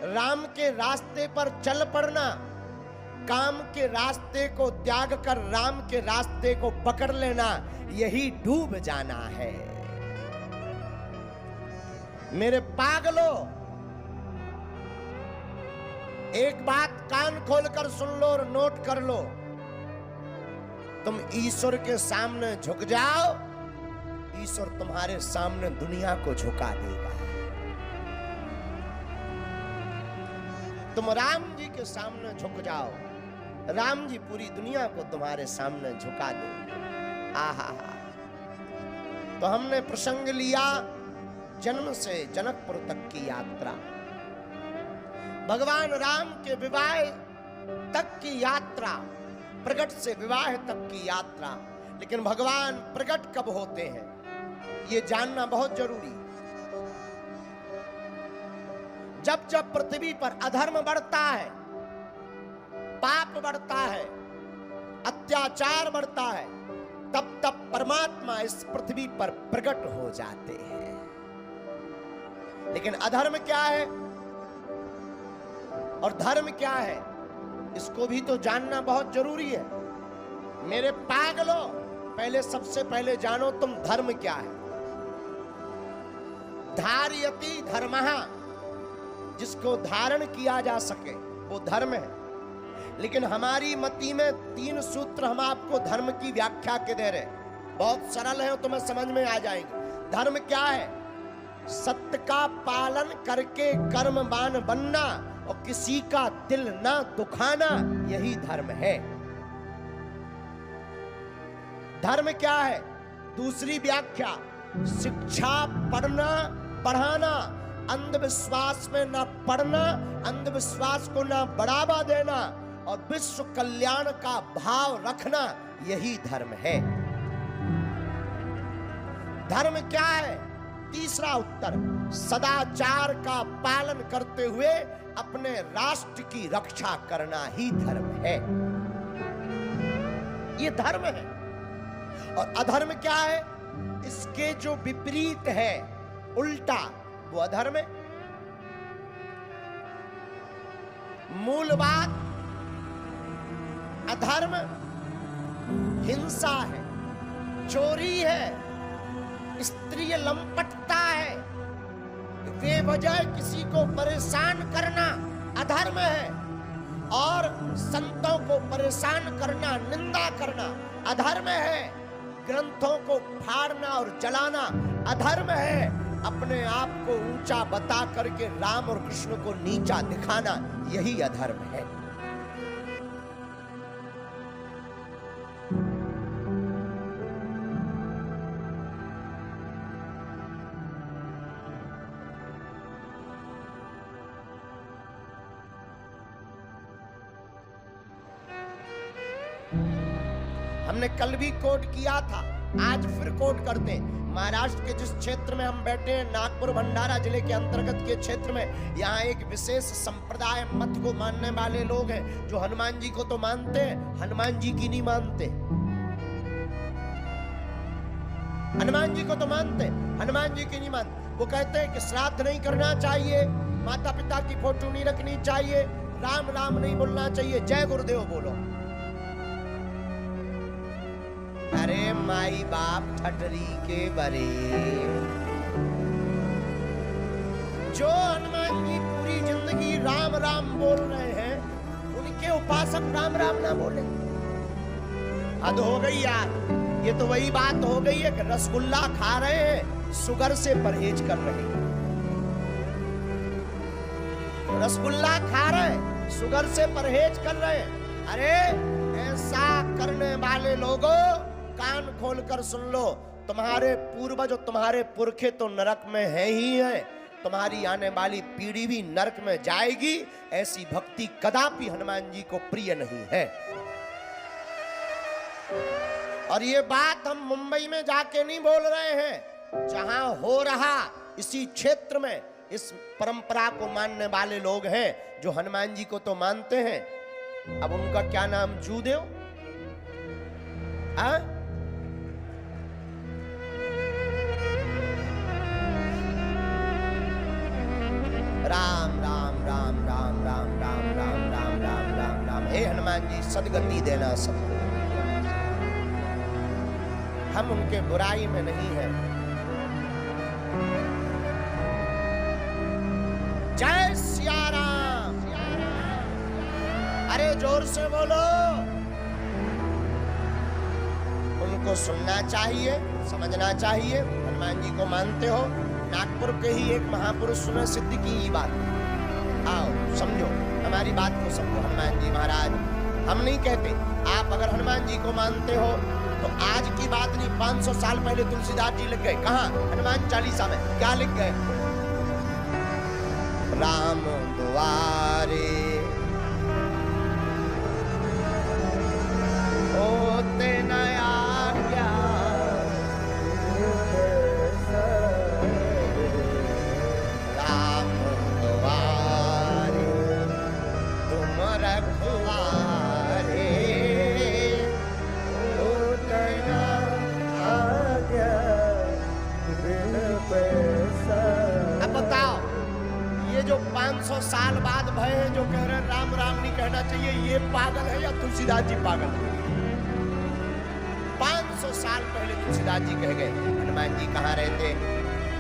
राम के रास्ते पर चल पड़ना, काम के रास्ते को त्याग कर राम के रास्ते को पकड़ लेना, यही डूब जाना है। मेरे पागलों, एक बात कान खोलकर सुन लो और नोट कर लो, तुम ईश्वर के सामने झुक जाओ, ईश्वर तुम्हारे सामने दुनिया को झुका देगा। तुम राम जी के सामने झुक जाओ, राम जी पूरी दुनिया को तुम्हारे सामने झुका देंगे। आहा, तो हमने प्रसंग लिया जन्म से जनकपुर तक की यात्रा, भगवान राम के विवाह तक की यात्रा, प्रकट से विवाह तक की यात्रा। लेकिन भगवान प्रकट कब होते हैं ये जानना बहुत जरूरी। जब जब पृथ्वी पर अधर्म बढ़ता है, पाप बढ़ता है, अत्याचार बढ़ता है, तब तब परमात्मा इस पृथ्वी पर प्रकट हो जाते हैं। लेकिन अधर्म क्या है और धर्म क्या है, इसको भी तो जानना बहुत जरूरी है। मेरे पागलों, पहले सबसे पहले जानो तुम धर्म क्या है। धारयति धर्मः, जिसको धारण किया जा सके वो धर्म है। लेकिन हमारी मति में 3 सूत्र हम आपको धर्म की व्याख्या के दे रहे, बहुत सरल है, तुम्हें समझ में आ जाएंगे। धर्म क्या है? सत्य का पालन करके कर्मवान बनना और किसी का दिल ना दुखाना, यही धर्म है। धर्म क्या है? दूसरी व्याख्या, शिक्षा पढ़ना पढ़ाना, अंधविश्वास में ना पढ़ना, अंधविश्वास को ना बढ़ावा देना और विश्व कल्याण का भाव रखना, यही धर्म है। धर्म क्या है? तीसरा उत्तर, सदाचार का पालन करते हुए अपने राष्ट्र की रक्षा करना ही धर्म है। ये धर्म है। और अधर्म क्या है? इसके जो विपरीत है, उल्टा, वो अधर्म है। मूल बात, अधर्म हिंसा है, चोरी है, स्त्री लंपटता है, बेवजह किसी को परेशान करना अधर्म है, और संतों को परेशान करना, निंदा करना अधर्म है, ग्रंथों को फाड़ना और जलाना अधर्म है, अपने आप को ऊंचा बता करके राम और कृष्ण को नीचा दिखाना, यही अधर्म है। हमने कल भी कोट किया था, आज फिर कोट करते हैं। महाराष्ट्र के जिस क्षेत्र में हम बैठे हैं, नागपुर भंडारा जिले के अंतर्गत के क्षेत्र में, यहाँ एक विशेष संप्रदाय मत को मानने वाले लोग हैं, जो हनुमान जी को तो मानते हैं, हनुमान जी की नहीं मानते। हनुमान जी को तो मानते, हनुमान जी की नहीं मानते। वो कहते हैं कि श्राद्ध नहीं करना चाहिए, माता पिता की फोटो नहीं रखनी चाहिए, राम राम नहीं बोलना चाहिए, जय गुरुदेव बोलो। अरे माई बाप ठटरी के बरे, जो हनुमान जी पूरी जिंदगी राम राम बोल रहे हैं, उनके उपासक राम राम ना बोले। हद हो गई यार। ये तो वही बात हो गई है कि रसगुल्ला खा रहे हैं, शुगर से परहेज कर रहे हैं। रसगुल्ला खा रहे हैं, शुगर से परहेज कर रहे हैं। अरे ऐसा करने वाले लोगों, कान खोलकर सुन लो, तुम्हारे पूर्वज और तुम्हारे पुरखे तो नरक में है ही है, तुम्हारी आने वाली पीढ़ी भी नरक में जाएगी। ऐसी भक्ति कदापि हनुमान जी को प्रिय नहीं है। और ये बात हम मुंबई में जाके नहीं बोल रहे हैं, जहां हो रहा इसी क्षेत्र में इस परंपरा को मानने वाले लोग हैं, जो हनुमान जी को तो मानते हैं। अब उनका क्या नाम, जूदेव? राम राम राम हे हनुमान जी सदगति देना सबको। हम उनके बुराई में नहीं हैं। जय सिया राम। अरे जोर से बोलो। उनको सुनना चाहिए, समझना चाहिए। हनुमान जी को मानते हो? नागपुर के ही एक महापुरुष ने सिद्ध की ये बात। आओ समझो, हमारी बात को समझो। हनुमान जी महाराज, हम नहीं कहते, आप अगर हनुमान जी को मानते हो तो आज की बात नहीं, 500 साल पहले तुलसीदास जी लिख गए। कहाँ? हनुमान चालीसा में। क्या लिख गए? राम द्वारे होते नया जो 500 साल बाद भय है, जो कह रहे हैं राम राम नहीं कहना चाहिए, ये पागल है या तुलसीदास जी पागल है? 500 साल पहले तुलसीदास जी कह गए। हनुमान जी कहाँ रहते?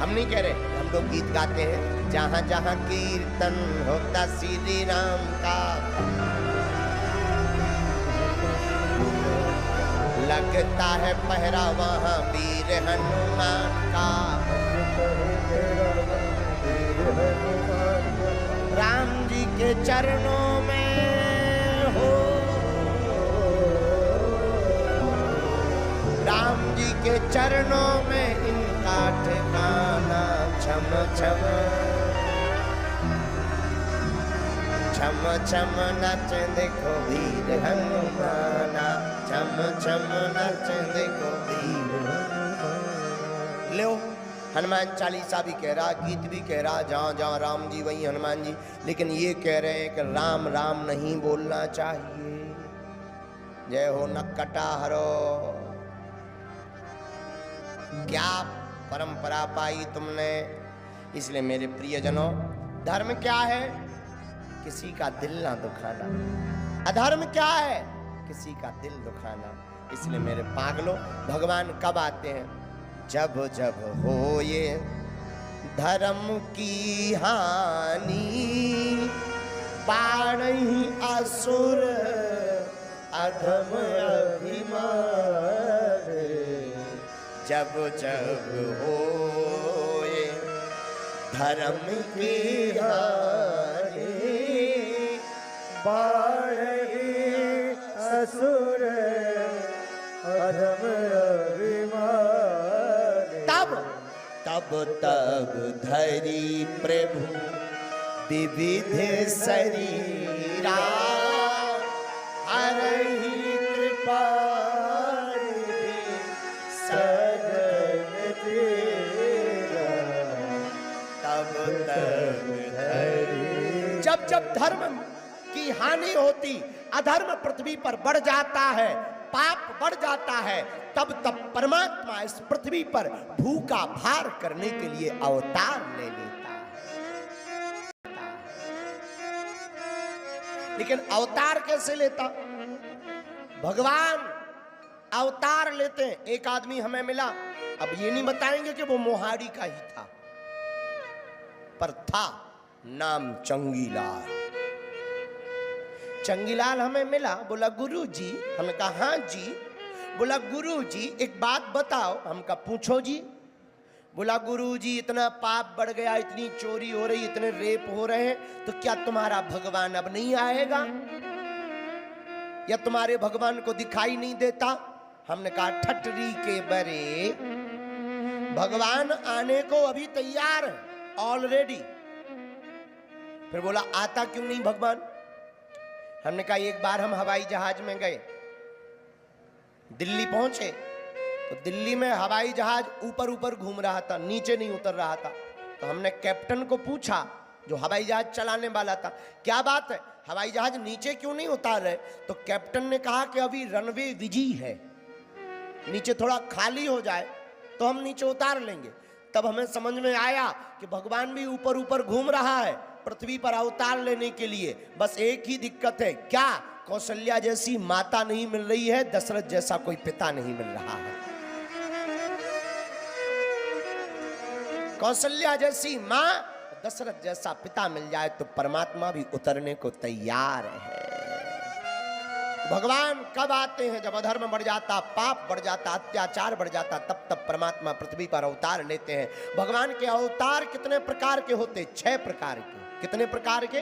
हम नहीं कह रहे, हम लोग गीत गाते हैं। जहां जहां कीर्तन होता श्री राम का, लगता है पहरा वहां वीर हनुमान का। राम जी के चरणों में हो, राम जी के चरणों में इनका ठिकाना। छम छम छम छम नच देखो वीर हनुमाना। छम छम नच देखो वीर हनुमाना। लो, हनुमान चालीसा भी कह रहा, गीत भी कह रहा, जहाँ जहाँ राम जी वहीं हनुमान जी। लेकिन ये कह रहे हैं कि राम राम नहीं बोलना चाहिए। जय हो नक्कटा हरो। क्या परंपरा पाई तुमने? इसलिए मेरे प्रियजनों, धर्म क्या है? किसी का दिल ना दुखाना। अधर्म क्या है? किसी का दिल दुखाना। इसलिए मेरे पागलों, भगवान कब आते हैं? जब जब हो ये धर्म की हानि, बाढ़ी असुर अधम अभिमान। जब जब हो ये धर्म की हानि, बाढ़ी असुर अधम अभिमान। तब तब धरी प्रभु विविध शरीरा, हरहि कृपा सजन तेरा। तब तब धरी। जब जब धर्म की हानि होती, अधर्म पृथ्वी पर बढ़ जाता है, पाप बढ़ जाता है, तब तब परमात्मा इस पृथ्वी पर भूखा भार करने के लिए अवतार ले लेता है। लेकिन अवतार कैसे लेता? भगवान अवतार लेते हैं। एक आदमी हमें मिला, अब ये नहीं बताएंगे कि वो मोहाड़ी का ही था, पर था, नाम चंगीलाल। चंगीलाल हमें मिला, बोला गुरु जी। हमने कहा हाँ जी। बोला गुरु जी एक बात बताओ। हम कहा पूछो जी। बोला गुरु जी इतना पाप बढ़ गया, इतनी चोरी हो रही, इतने रेप हो रहे हैं, तो क्या तुम्हारा भगवान अब नहीं आएगा, या तुम्हारे भगवान को दिखाई नहीं देता? हमने कहा ठटरी के बरे, भगवान आने को अभी तैयार है ऑलरेडी। फिर बोला आता क्यों नहीं भगवान? हमने कहा एक बार हम हवाई जहाज में गए, दिल्ली पहुंचे, तो दिल्ली में हवाई जहाज ऊपर ऊपर घूम रहा था, नीचे नहीं उतर रहा था। तो हमने कैप्टन को पूछा, जो हवाई जहाज चलाने वाला था, क्या बात है हवाई जहाज नीचे क्यों नहीं उतार रहे? तो कैप्टन ने कहा कि अभी रनवे बिजी है, नीचे थोड़ा खाली हो जाए तो हम नीचे उतार लेंगे। तब हमें समझ में आया कि भगवान भी ऊपर ऊपर घूम रहा है पृथ्वी पर अवतार लेने के लिए। बस एक ही दिक्कत है, क्या? कौशल्या जैसी माता नहीं मिल रही है, दशरथ जैसा कोई पिता नहीं मिल रहा है। कौशल्या जैसी मां, दशरथ जैसा पिता मिल जाए तो परमात्मा भी उतरने को तैयार है। भगवान कब आते हैं? जब अधर्म बढ़ जाता, पाप बढ़ जाता, अत्याचार बढ़ जाता, तब तब परमात्मा पृथ्वी पर अवतार लेते हैं। भगवान के अवतार कितने प्रकार के होते? 6 प्रकार के। कितने प्रकार के?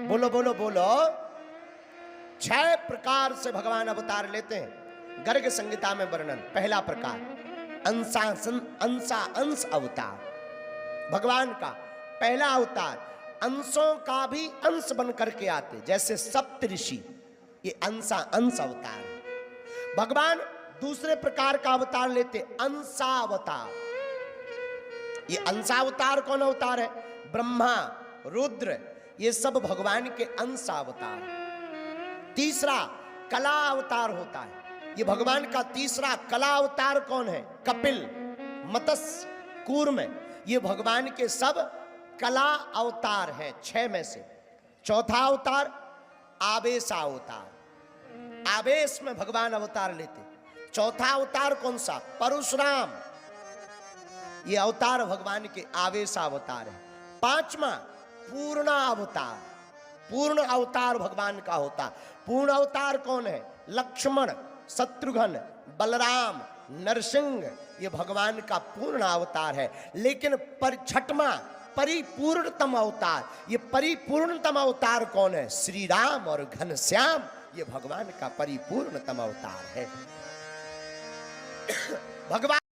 बोलो बोलो बोलो। 6 प्रकार से भगवान अवतार लेते हैं। गर्ग संहिता में वर्णन। पहला प्रकार अंश अवतार। भगवान का पहला अवतार अंशों का भी अंश बन करके आते, जैसे सप्तऋषि, ये अंश अवतार है। भगवान दूसरे प्रकार का अवतार लेते, अंशावतार। ये अंशावतार कौन अवतार है? ब्रह्मा, रुद्र, ये सब भगवान के अंशावतार। तीसरा कला अवतार होता है। ये भगवान का तीसरा कला अवतार कौन है? कपिल, मत्स्य, कूर्म, ये भगवान के सब कला अवतार हैं 6 में से। चौथा अवतार आवेशावतार। आवेश में भगवान अवतार लेते। चौथा अवतार कौन सा? परशुराम। ये अवतार भगवान के आवेशावतार है। 5वां पूर्ण अवतार। पूर्ण अवतार भगवान का होता। पूर्ण अवतार कौन है? लक्ष्मण, शत्रुघ्न, बलराम, नरसिंह, ये भगवान का पूर्ण अवतार है। लेकिन 6वां परिपूर्णतम अवतार, ये परिपूर्णतम अवतार कौन है? श्री राम और घनश्याम, ये भगवान का परिपूर्णतम अवतार है। भगवान